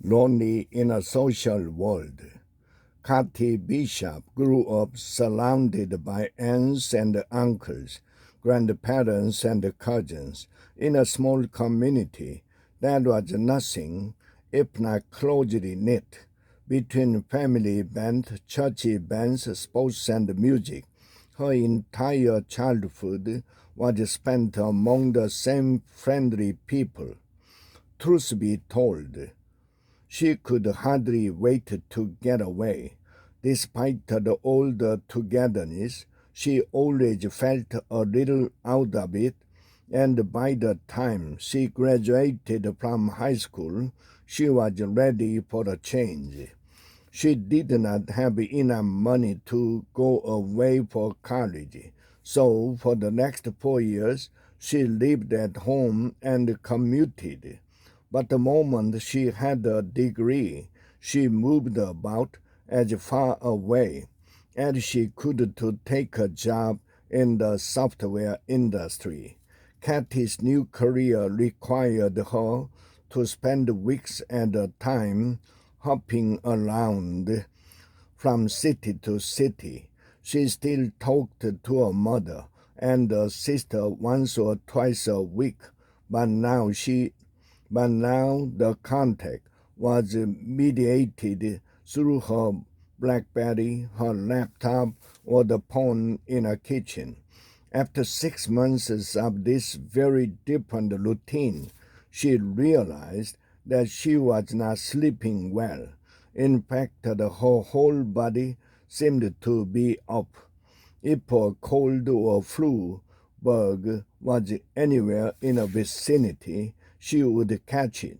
Lonely in a social world, Kathy Bishop grew up surrounded by aunts and uncles, grandparents and cousins, in a small community that was nothing if not closely knit. Between family band, church events, sports, and music, her entire childhood was spent among the same friendly people. Truth be told, she could hardly wait to get away. Despite all the togetherness, she always felt a little out of it, and by the time she graduated from high school, she was ready for a change. She did not have enough money to go away for college, so for the next 4 years, she lived at home and commuted. But the moment she had a degree, she moved about as far away as she could to take a job in the software industry. Kathy's new career required her to spend weeks at a time hopping around from city to city. She still talked to her mother and her sister once or twice a week, but now the contact was mediated through her BlackBerry, her laptop, or the phone in her kitchen. After 6 months of this very different routine, she realized that she was not sleeping well. In fact, her whole body seemed to be up. If a cold or flu bug was anywhere in the vicinity, she would catch it.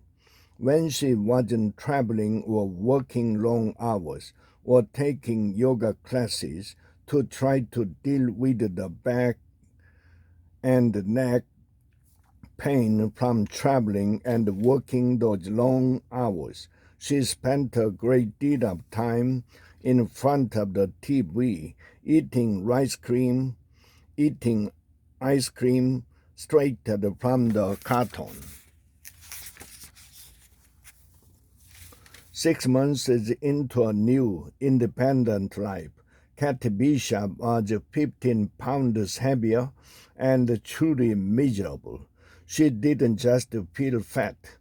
When she wasn't traveling or working long hours or taking yoga classes to try to deal with the back and neck pain from traveling and working those long hours, she spent a great deal of time in front of the TV eating ice cream straight from the carton. 6 months into a new, independent life, Kathy Bishop was 15 pounds heavier and truly miserable. She didn't just feel fat,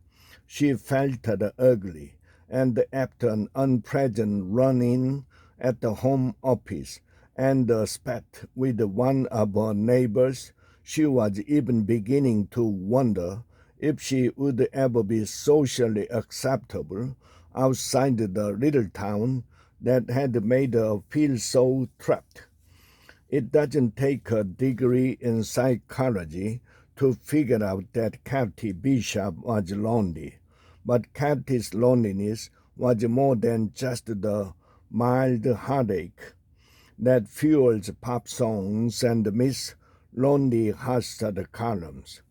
she felt ugly, and after an unpleasant run-in at the home office and a spat with one of her neighbors, she was even beginning to wonder if she would ever be socially acceptable outside the little town that had made her feel so trapped. It doesn't take a degree in psychology to figure out that Kathy Bishop was lonely. But Kathy's loneliness was more than just the mild heartache that fuels pop songs and Miss Lonely Hearts columns.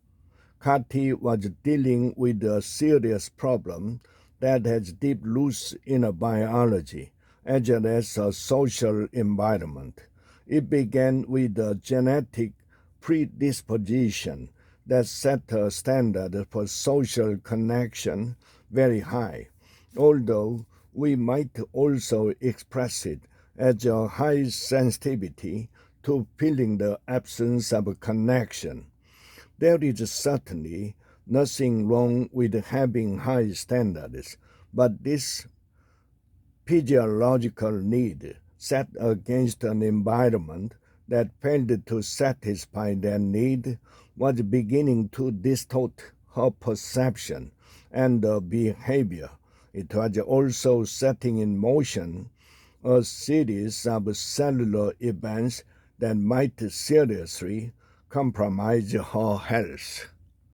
Kathy was dealing with a serious problem that has deep roots in a biology as well as a social environment. It began with a genetic predisposition that set a standard for social connection very high, although we might also express it as a high sensitivity to feeling the absence of a connection. There is certainly nothing wrong with having high standards, but this physiological need set against an environment that failed to satisfy that need was beginning to distort her perception and behavior. It was also setting in motion a series of cellular events that might seriously compromise her health.